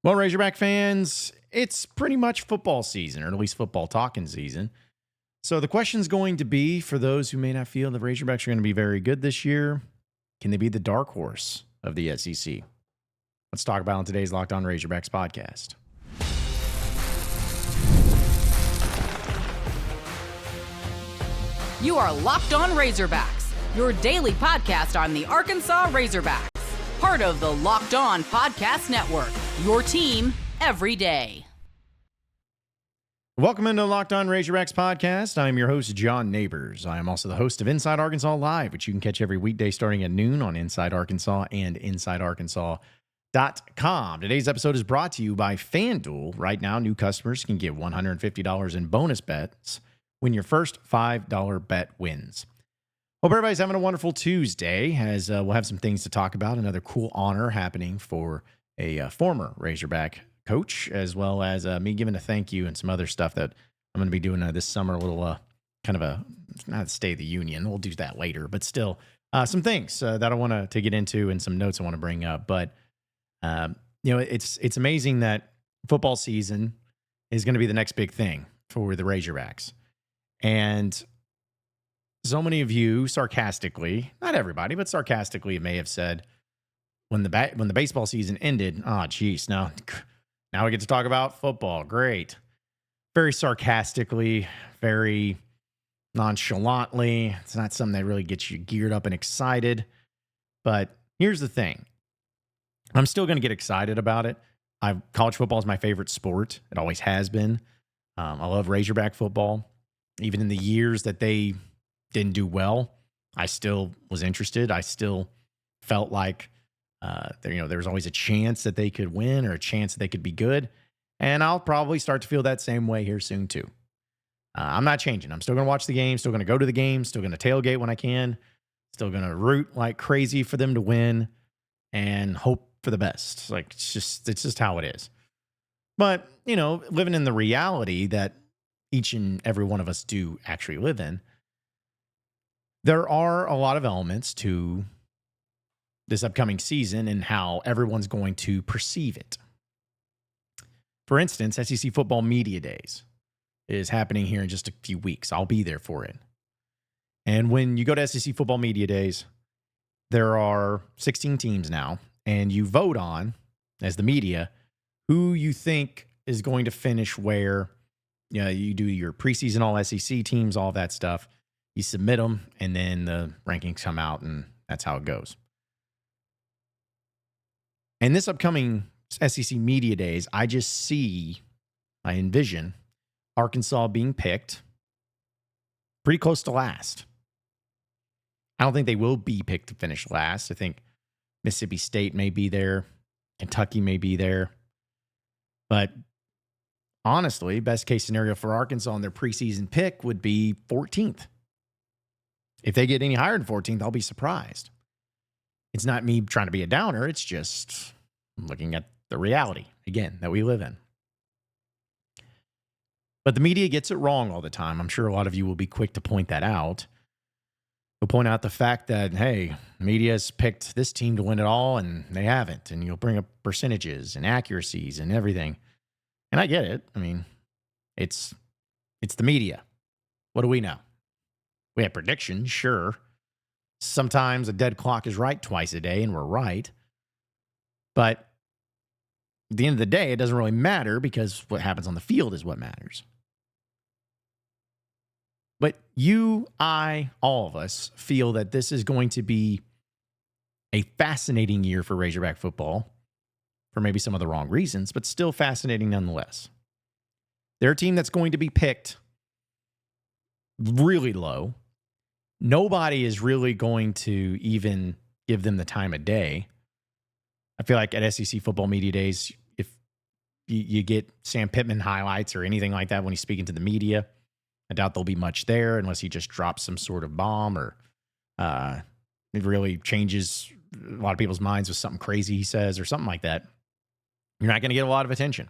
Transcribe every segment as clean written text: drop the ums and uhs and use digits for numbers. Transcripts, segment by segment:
Well, Razorback fans, it's pretty much football season, or at least football talking season. So the question's going to be, for those who may not feel the Razorbacks are going to be very good this year, can they be the dark horse of the SEC? Let's talk about it on today's Locked On Razorbacks podcast. You are Locked On Razorbacks, your daily podcast on the Arkansas Razorbacks. Part of the Locked On Podcast Network, your team every day. Welcome into the Locked On Razorbacks podcast. I am your host, John Nabors. I am also the host of Inside Arkansas Live, which you can catch every weekday starting at noon on Inside Arkansas and InsideArkansas.com. Today's episode is brought to you by FanDuel. Right now, new customers can get $150 in bonus bets when your first $5 bet wins. Hope everybody's having a wonderful Tuesday, as we'll have some things to talk about. Another cool honor happening for a former Razorback coach, as well as me giving a thank you and some other stuff that I'm going to be doing this summer. A little kind of a, not a State of the Union. We'll do that later, but still some things that I want to get into and some notes I want to bring up. But, it's amazing that football season is going to be the next big thing for the Razorbacks. And so many of you sarcastically, not everybody, but sarcastically may have said when the baseball season ended, oh, geez, now we get to talk about football. Great. Very sarcastically, very nonchalantly. It's not something that really gets you geared up and excited. But here's the thing. I'm still going to get excited about it. College football is my favorite sport. It always has been. I love Razorback football. Even in the years that they didn't do well, I still was interested. I still felt like there was always a chance that they could win or a chance that they could be good. And I'll probably start to feel that same way here soon too. I'm not changing. I'm still going to watch the game, still going to go to the game, still going to tailgate when I can, still going to root like crazy for them to win and hope for the best. Like it's just how it is. But, living in the reality that each and every one of us do actually live in, there are a lot of elements to this upcoming season and how everyone's going to perceive it. For instance, SEC Football Media Days is happening here in just a few weeks. I'll be there for it. And when you go to SEC Football Media Days, there are 16 teams now, and you vote on, as the media, who you think is going to finish where. You do your preseason all-SEC teams, all that stuff. You submit them, and then the rankings come out, and that's how it goes. And this upcoming SEC Media Days, I envision Arkansas being picked pretty close to last. I don't think they will be picked to finish last. I think Mississippi State may be there. Kentucky may be there. But honestly, best case scenario for Arkansas on their preseason pick would be 14th. If they get any higher than 14th, I'll be surprised. It's not me trying to be a downer. It's just looking at the reality, again, that we live in. But the media gets it wrong all the time. I'm sure a lot of you will be quick to point that out. You'll point out the fact that, hey, media's picked this team to win it all, and they haven't. And you'll bring up percentages and accuracies and everything. And I get it. I mean, it's the media. What do we know? We have predictions, sure. Sometimes a dead clock is right twice a day, and we're right. But at the end of the day, it doesn't really matter because what happens on the field is what matters. But you, I, all of us feel that this is going to be a fascinating year for Razorback football. For maybe some of the wrong reasons, but still fascinating nonetheless. They're a team that's going to be picked really low. Nobody is really going to even give them the time of day. I feel like at SEC Football Media Days, if you get Sam Pittman highlights or anything like that when he's speaking to the media, I doubt there'll be much there unless he just drops some sort of bomb or it really changes a lot of people's minds with something crazy he says or something like that. You're not going to get a lot of attention.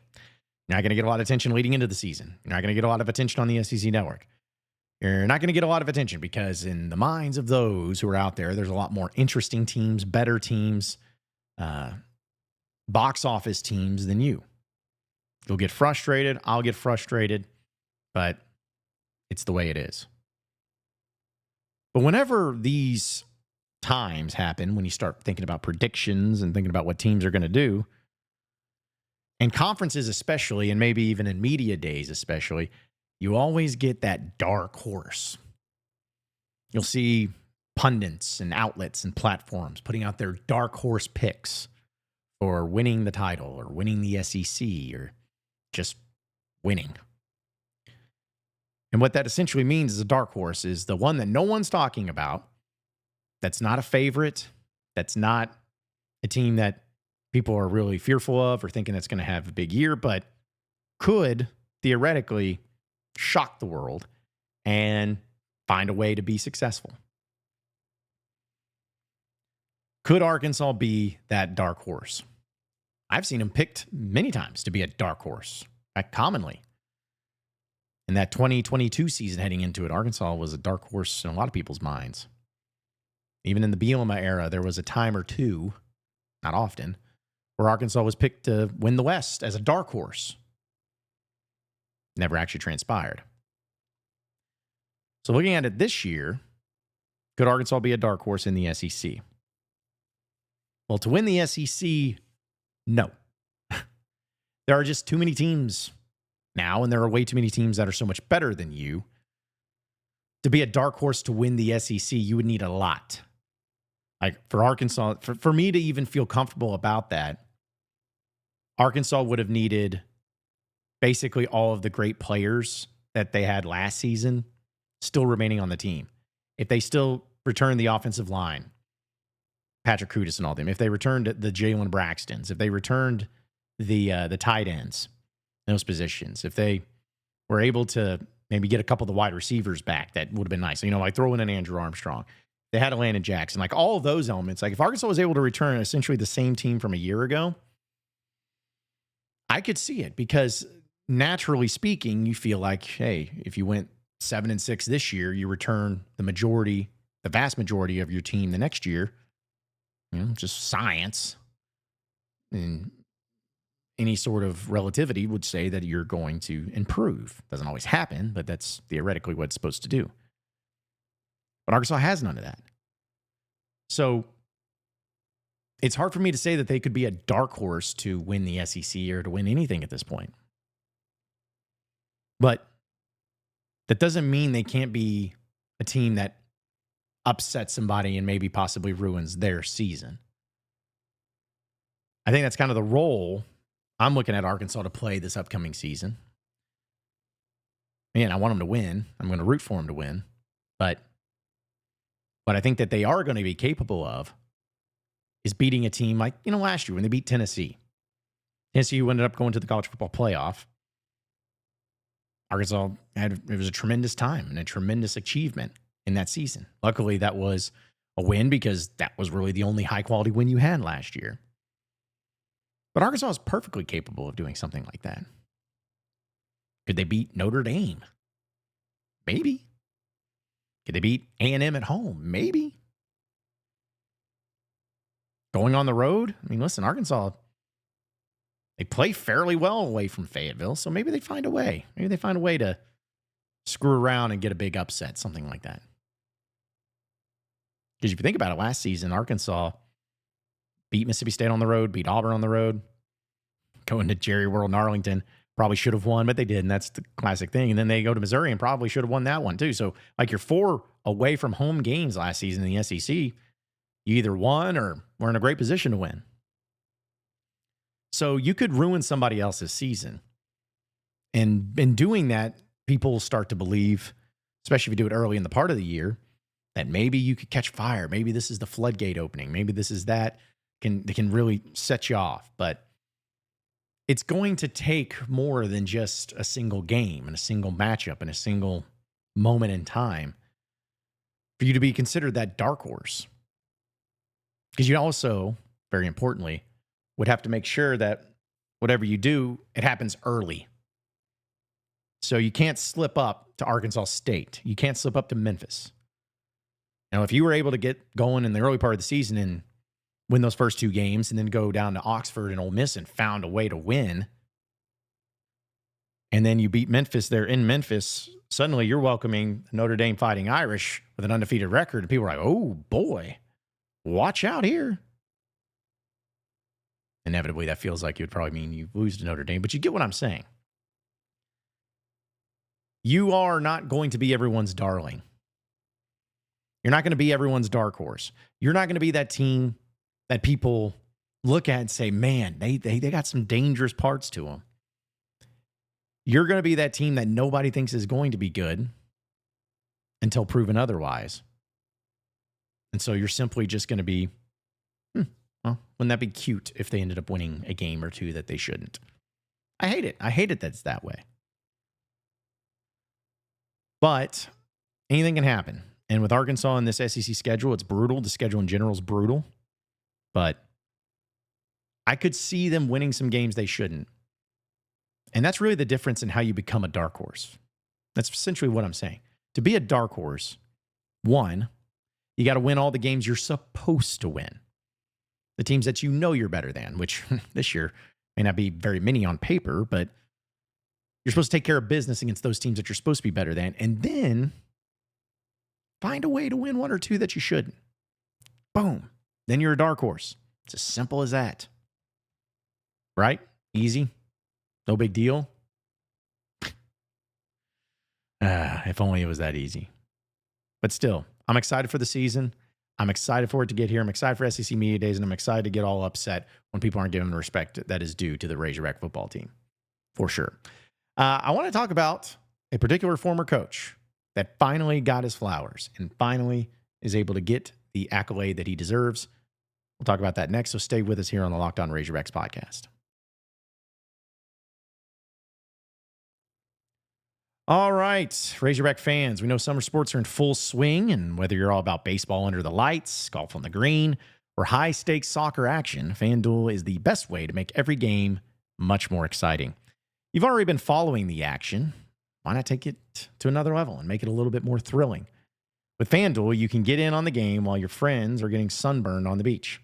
You're not going to get a lot of attention leading into the season. You're not going to get a lot of attention on the SEC network. You're not going to get a lot of attention because in the minds of those who are out there, there's a lot more interesting teams, better teams, box office teams than you. You'll get frustrated. I'll get frustrated, but it's the way it is. But whenever these times happen, when you start thinking about predictions and thinking about what teams are going to do, and conferences especially, and maybe even in media days especially, you always get that dark horse. You'll see pundits and outlets and platforms putting out their dark horse picks for winning the title or winning the SEC or just winning. And what that essentially means is a dark horse is the one that no one's talking about, that's not a favorite, that's not a team that people are really fearful of or thinking that's going to have a big year, but could theoretically shock the world and find a way to be successful. Could Arkansas be that dark horse? I've seen them picked many times to be a dark horse, commonly. In that 2022 season heading into it, Arkansas was a dark horse in a lot of people's minds. Even in the Bielema era, there was a time or two, not often, where Arkansas was picked to win the West as a dark horse. Never actually transpired. So looking at it this year, could Arkansas be a dark horse in the SEC? Well, to win the SEC, no. There are just too many teams now, and there are way too many teams that are so much better than you. To be a dark horse to win the SEC, you would need a lot. Like for Arkansas, for me to even feel comfortable about that, Arkansas would have needed basically all of the great players that they had last season still remaining on the team. If they still return the offensive line, Patrick Kudus and all them, if they returned the Jalen Braxtons, if they returned the tight ends, those positions, if they were able to maybe get a couple of the wide receivers back, that would have been nice. You know, like throw in an Andrew Armstrong. They had a Landon Jackson. Like all of those elements. Like if Arkansas was able to return essentially the same team from a year ago, I could see it because naturally speaking, you feel like, hey, if you went 7-6 this year, you return the vast majority of your team the next year. You know, just science and any sort of relativity would say that you're going to improve. Doesn't always happen, but that's theoretically what it's supposed to do. But Arkansas has none of that. So it's hard for me to say that they could be a dark horse to win the SEC or to win anything at this point. But that doesn't mean they can't be a team that upsets somebody and maybe possibly ruins their season. I think that's kind of the role I'm looking at Arkansas to play this upcoming season. Man, I want them to win. I'm going to root for them to win. But what I think that they are going to be capable of is beating a team like, you know, last year when they beat Tennessee. Tennessee, who ended up going to the college football playoff. Arkansas it was a tremendous time and a tremendous achievement in that season. Luckily, that was a win because that was really the only high-quality win you had last year. But Arkansas is perfectly capable of doing something like that. Could they beat Notre Dame? Maybe. Could they beat A&M at home? Maybe. Going on the road? I mean, listen, Arkansas, they play fairly well away from Fayetteville, so maybe they find a way. Maybe they find a way to screw around and get a big upset, something like that. Because if you think about it, last season, Arkansas beat Mississippi State on the road, beat Auburn on the road, going to Jerry World in Arlington. Probably should have won, but they did, and that's the classic thing. And then they go to Missouri and probably should have won that one too. So, like your 4 away from home games last season in the SEC, you either won or were in a great position to win. So you could ruin somebody else's season. And in doing that, people start to believe, especially if you do it early in the part of the year, that maybe you could catch fire. Maybe this is the floodgate opening. Maybe this is that can really set you off. But it's going to take more than just a single game and a single matchup and a single moment in time for you to be considered that dark horse. Because you also, very importantly, would have to make sure that whatever you do, it happens early. So you can't slip up to Arkansas State. You can't slip up to Memphis. Now, if you were able to get going in the early part of the season and win those first two games, and then go down to Oxford and Ole Miss and found a way to win. And then you beat Memphis there in Memphis. Suddenly you're welcoming Notre Dame Fighting Irish with an undefeated record. And people are like, oh, boy, watch out here. Inevitably, that feels like it would probably mean you lose to Notre Dame. But you get what I'm saying. You are not going to be everyone's darling. You're not going to be everyone's dark horse. You're not going to be that team that people look at and say, man, they got some dangerous parts to them. You're going to be that team that nobody thinks is going to be good until proven otherwise. And so you're simply just going to be, well, wouldn't that be cute if they ended up winning a game or two that they shouldn't? I hate it. I hate it that it's that way. But anything can happen. And with Arkansas in this SEC schedule, it's brutal. The schedule in general is brutal. But I could see them winning some games they shouldn't. And that's really the difference in how you become a dark horse. That's essentially what I'm saying. To be a dark horse, one, you got to win all the games you're supposed to win. The teams that you know you're better than, which this year may not be very many on paper, but you're supposed to take care of business against those teams that you're supposed to be better than. And then find a way to win one or two that you shouldn't. Boom. Then you're a dark horse. It's as simple as that. Right? Easy. No big deal. If only it was that easy. But still, I'm excited for the season. I'm excited for it to get here. I'm excited for SEC Media Days, and I'm excited to get all upset when people aren't giving the respect that is due to the Razorback football team. For sure. I want to talk about a particular former coach that finally got his flowers and finally is able to get the accolade that he deserves. We'll talk about that next, so stay with us here on the Locked On Razorbacks podcast. All right, Razorback fans, we know summer sports are in full swing, and whether you're all about baseball under the lights, golf on the green, or high-stakes soccer action, FanDuel is the best way to make every game much more exciting. You've already been following the action. Why not take it to another level and make it a little bit more thrilling? With FanDuel, you can get in on the game while your friends are getting sunburned on the beach.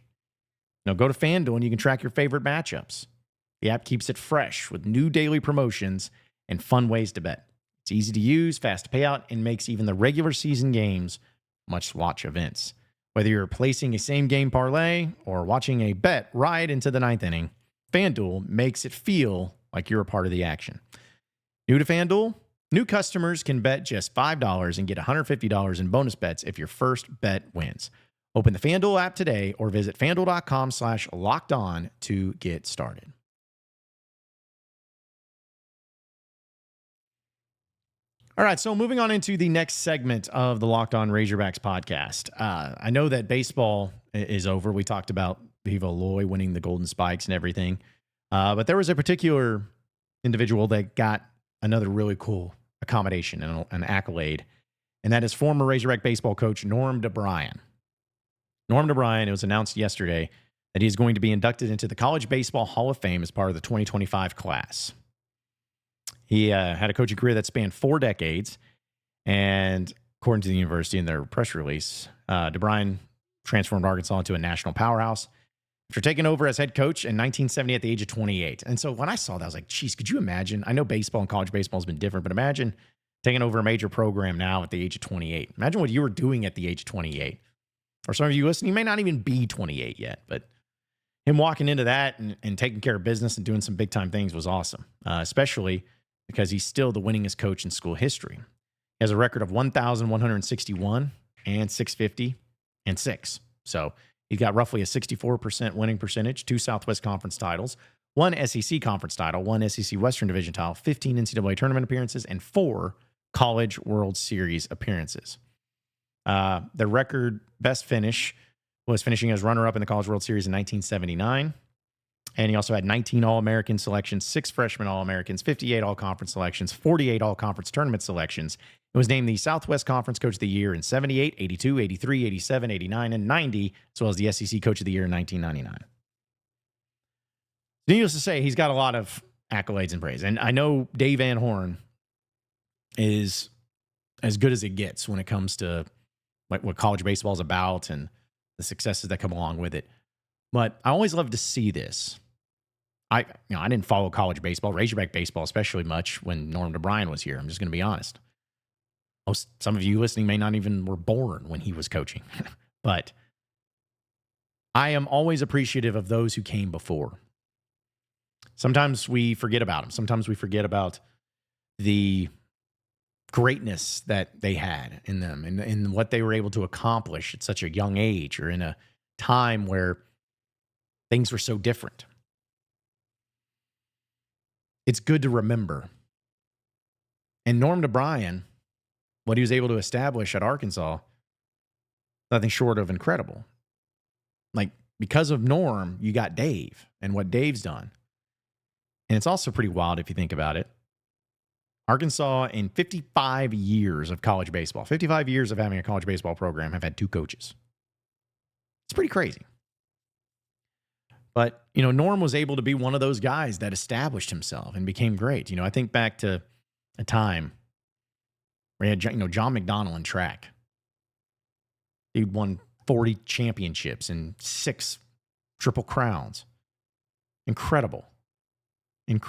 Now go to FanDuel and you can track your favorite matchups. The app keeps it fresh with new daily promotions and fun ways to bet. It's easy to use, fast to pay out, and makes even the regular season games must-watch events. Whether you're placing a same-game parlay or watching a bet right into the ninth inning, FanDuel makes it feel like you're a part of the action. New to FanDuel? New customers can bet just $5 and get $150 in bonus bets if your first bet wins. Open the FanDuel app today or visit FanDuel.com/lockedon to get started. All right, so moving on into the next segment of the Locked On Razorbacks podcast. I know that baseball is over. We talked about Vivo Loy winning the Golden Spikes and everything. But there was a particular individual that got another really cool accommodation and an accolade, and that is former Razorback baseball coach Norm DeBriyn. Norm DeBriyn, it was announced yesterday that he is going to be inducted into the College Baseball Hall of Fame as part of the 2025 class. He had a coaching career that spanned 4 decades, and according to the university in their press release, DeBriyn transformed Arkansas into a national powerhouse after taking over as head coach in 1970 at the age of 28. And so when I saw that, I was like, geez, could you imagine? I know baseball and college baseball has been different, but imagine taking over a major program now at the age of 28. Imagine what you were doing at the age of 28. Or some of you listening, you may not even be 28 yet, but him walking into that and taking care of business and doing some big-time things was awesome, especially because he's still the winningest coach in school history. He has a record of 1,161 and 650 and 6. So he got roughly a 64% winning percentage, 2 Southwest Conference titles, 1 SEC Conference title, 1 SEC Western Division title, 15 NCAA tournament appearances, and 4 College World Series appearances. The record best finish was finishing as runner-up in the College World Series in 1979. And he also had 19 All-American selections, 6 freshman All-Americans, 58 All-Conference selections, 48 All-Conference tournament selections. He was named the Southwest Conference Coach of the Year in 78, 82, 83, 87, 89, and 90, as well as the SEC Coach of the Year in 1999. Needless to say, he's got a lot of accolades and praise. And I know Dave Van Horn is as good as it gets when it comes to what college baseball is about and the successes that come along with it. But I always love to see this. I didn't follow college baseball, Razorback baseball, especially much when Norm DeBriyn was here. I'm just going to be honest. Some of you listening may not even were born when he was coaching. But I am always appreciative of those who came before. Sometimes we forget about them. Sometimes we forget about the greatness that they had in them and what they were able to accomplish at such a young age or in a time where things were so different. It's good to remember. And Norm DeBriyn, what he was able to establish at Arkansas, nothing short of incredible. Like, because of Norm, you got Dave and what Dave's done. And it's also pretty wild if you think about it. Arkansas, in 55 years of college baseball, 55 years of having a college baseball program, have had 2 coaches. It's pretty crazy. But, Norm was able to be one of those guys that established himself and became great. I think back to a time where you had, John McDonnell in track. He won 40 championships and 6 triple crowns. Incredible. He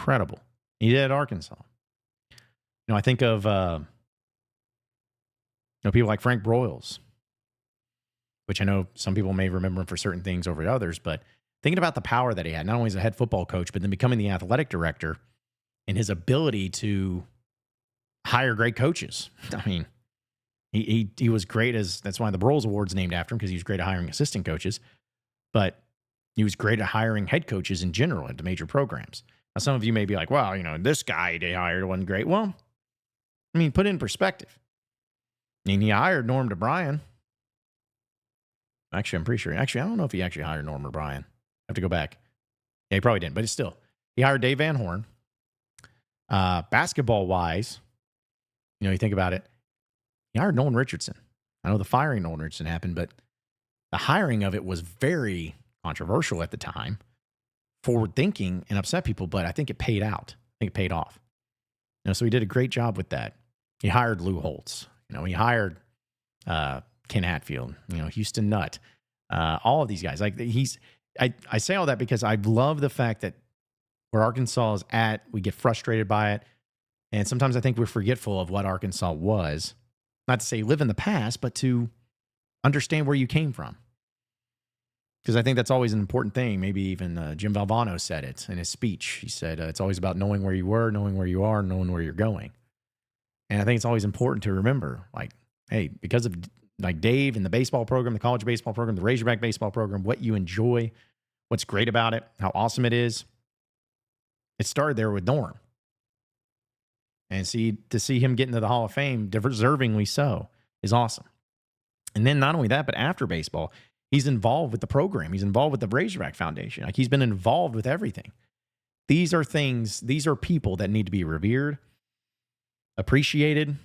did at Arkansas. I think of people like Frank Broyles, which I know some people may remember him for certain things over others, but thinking about the power that he had, not only as a head football coach, but then becoming the athletic director and his ability to hire great coaches. I mean, he was great that's why the Broyles Award's named after him, because he was great at hiring assistant coaches, but he was great at hiring head coaches in general at the major programs. Now, some of you may be like, well, this guy they hired wasn't great. Well, put it in perspective. He hired Norm DeBriyn. Actually, I'm pretty sure. Actually, I don't know if he actually hired Norm DeBriyn. I have to go back. Yeah, he probably didn't, but it's still. He hired Dave Van Horn. Basketball-wise, you think about it, he hired Nolan Richardson. I know the firing of Nolan Richardson happened, but the hiring of it was very controversial at the time, forward-thinking, and upset people, but I think it paid out. I think it paid off. So he did a great job with that. He hired Lou Holtz. He hired Ken Hatfield, Houston Nutt, all of these guys. Like I say all that because I love the fact that where Arkansas is at, we get frustrated by it. And sometimes I think we're forgetful of what Arkansas was. Not to say live in the past, but to understand where you came from. Because I think that's always an important thing. Maybe even Jim Valvano said it in his speech. He said, it's always about knowing where you were, knowing where you are, knowing where you're going. And I think it's always important to remember, like, hey, because of like Dave and the baseball program, the college baseball program, the Razorback baseball program, what you enjoy, what's great about it, how awesome it is. It started there with Norm. And to see him get into the Hall of Fame, deservingly so, is awesome. And then not only that, but after baseball, he's involved with the program. He's involved with the Razorback Foundation. Like, he's been involved with everything. These are people that need to be revered, appreciated,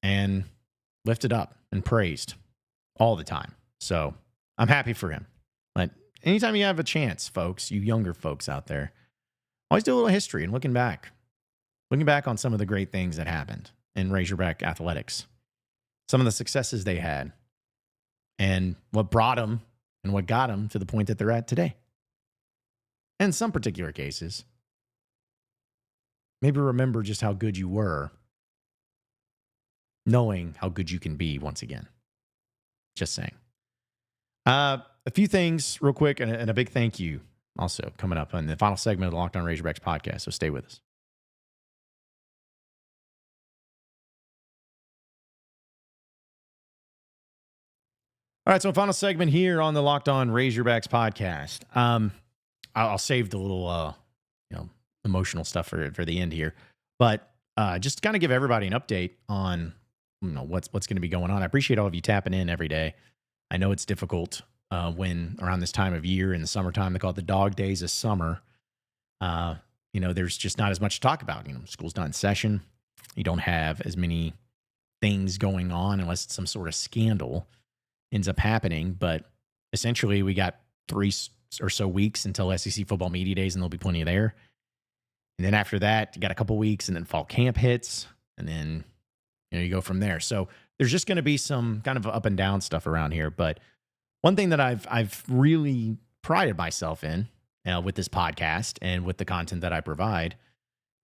and lifted up and praised all the time. So I'm happy for him. But anytime you have a chance, folks, you younger folks out there, always do a little history and looking back on some of the great things that happened in Razorback athletics, some of the successes they had, and what brought them and what got them to the point that they're at today. In some particular cases, maybe remember just how good you were, knowing how good you can be once again. Just saying. A few things real quick, and a big thank you also coming up on the final segment of the Locked On Razorbacks podcast, so stay with us. All right, so final segment here on the Locked On Razorbacks podcast. I'll save the little, emotional stuff for the end here, but just to kind of give everybody an update on, what's going to be going on. I appreciate all of you tapping in every day. I know it's difficult when around this time of year in the summertime, they call it the dog days of summer. There's just not as much to talk about. School's not in session. You don't have as many things going on unless it's some sort of scandal ends up happening. But essentially, we got 3 or so weeks until SEC football media days, and there'll be plenty there. And then after that, you got a couple weeks, and then fall camp hits, and then you go from there. So there's just going to be some kind of up and down stuff around here. But one thing that I've really prided myself in with this podcast and with the content that I provide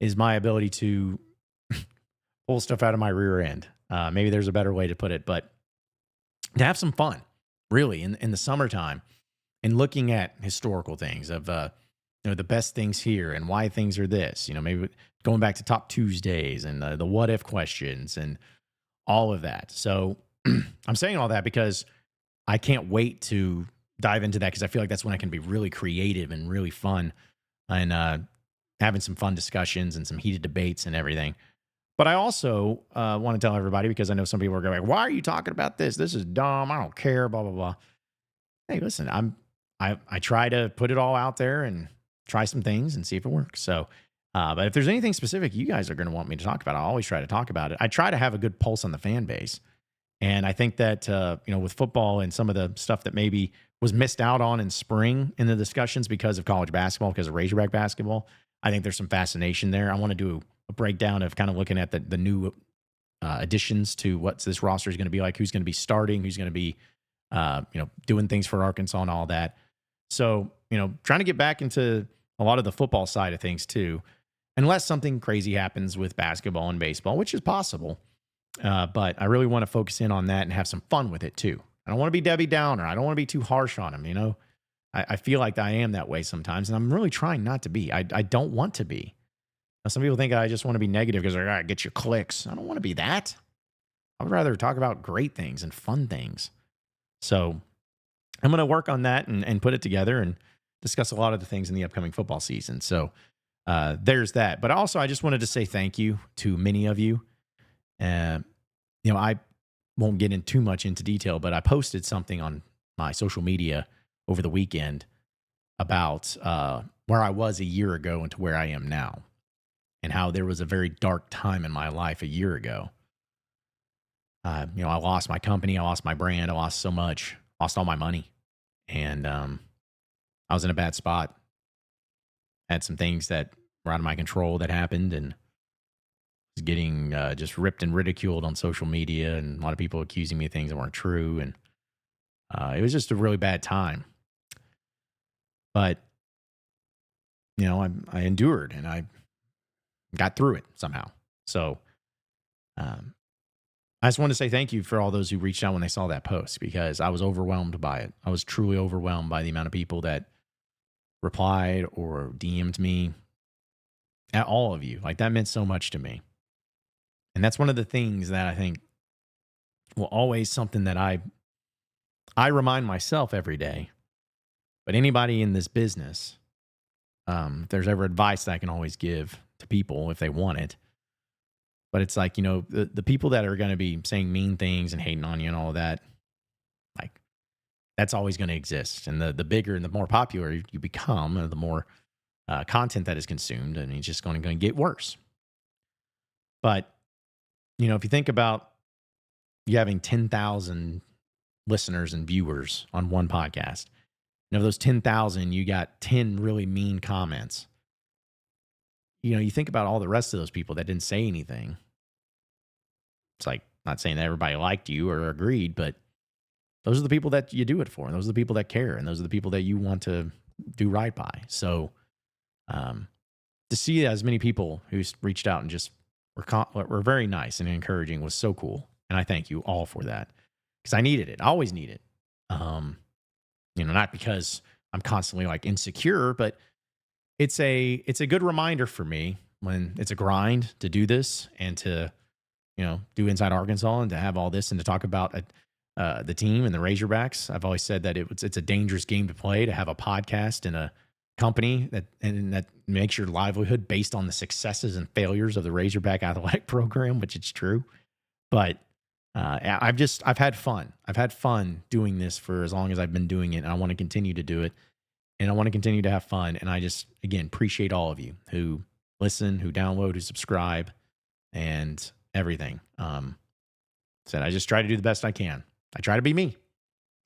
is my ability to pull stuff out of my rear end. Maybe there's a better way to put it, but to have some fun, really, in the summertime, and looking at historical things of the best things here and why things are this. Maybe going back to Top Tuesdays and the what if questions and all of that. So I'm saying all that because I can't wait to dive into that because I feel like that's when I can be really creative and really fun and having some fun discussions and some heated debates and everything. But I also want to tell everybody, because I know some people are going, why are you talking about this? This is dumb. I don't care, blah, blah, blah. Hey, listen, I try to put it all out there and try some things and see if it works. So, but if there's anything specific you guys are going to want me to talk about, I'll always try to talk about it. I try to have a good pulse on the fan base. And I think that, with football and some of the stuff that maybe was missed out on in spring in the discussions because of college basketball, because of Razorback basketball, I think there's some fascination there. I want to do a breakdown of kind of looking at the new additions to what this roster is going to be like, who's going to be starting, who's going to be, doing things for Arkansas and all that. So, trying to get back into a lot of the football side of things too, unless something crazy happens with basketball and baseball, which is possible. But I really want to focus in on that and have some fun with it too. I don't want to be Debbie Downer. I don't want to be too harsh on them. I feel like I am that way sometimes, and I'm really trying not to be. I don't want to be. Now, some people think I just want to be negative because they're like, get your clicks. I don't want to be that. I would rather talk about great things and fun things. So I'm going to work on that and put it together and discuss a lot of the things in the upcoming football season. So there's that. But also, I just wanted to say thank you to many of you. I won't get in too much into detail, but I posted something on my social media over the weekend about where I was a year ago and to where I am now, and how there was a very dark time in my life a year ago. I lost my company, I lost my brand, I lost so much, lost all my money, and I was in a bad spot. Had some things that were out of my control that happened, and was getting just ripped and ridiculed on social media, and a lot of people accusing me of things that weren't true, and it was just a really bad time. But I endured, and I got through it somehow. So I just wanted to say thank you for all those who reached out when they saw that post, because I was overwhelmed by it. I was truly overwhelmed by the amount of people that replied or DM'd me. At all of you. Like, that meant so much to me. And that's one of the things that I think will always something that I remind myself every day. But anybody in this business, if there's ever advice that I can always give to people if they want it. But it's like, the people that are going to be saying mean things and hating on you and all of that, like, that's always going to exist. And the bigger and the more popular you become, the more content that is consumed, and it's just going to get worse. But, if you think about you having 10,000 listeners and viewers on one podcast, and of those 10,000, you got 10 really mean comments. You think about all the rest of those people that didn't say anything. It's like, not saying that everybody liked you or agreed, but those are the people that you do it for. And those are the people that care. And those are the people that you want to do right by. So to see as many people who reached out and just were very nice and encouraging was so cool. And I thank you all for that, because I needed it. I always need it. Not because I'm constantly like insecure, but it's a good reminder for me when it's a grind to do this and to, do Inside Arkansas and to have all this and to talk about the team and the Razorbacks. I've always said that it's a dangerous game to play, to have a podcast and a company that makes your livelihood based on the successes and failures of the Razorback athletic program, which it's true. But I've had fun. I've had fun doing this for as long as I've been doing it, and I want to continue to do it, and I want to continue to have fun. And I just, again, appreciate all of you who listen, who download, who subscribe, and everything. I just try to do the best I can. I try to be me.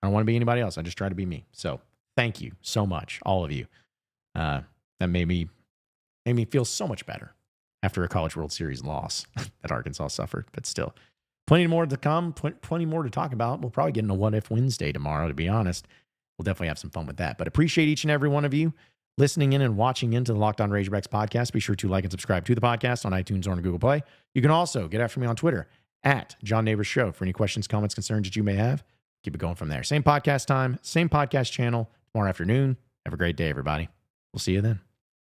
I don't want to be anybody else. I just try to be me. So thank you so much, all of you. That made me feel so much better after a College World Series loss that Arkansas suffered. But still, plenty more to come, plenty more to talk about. We'll probably get into What If Wednesday tomorrow, to be honest. we'll definitely have some fun with that. But appreciate each and every one of you listening in and watching into the Locked On Razorbacks podcast. Be sure to like and subscribe to the podcast on iTunes or on Google Play. You can also get after me on Twitter at John Nabors Show for any questions, comments, concerns that you may have. Keep it going from there. Same podcast time, same podcast channel tomorrow afternoon. Have a great day, everybody. We'll see you then.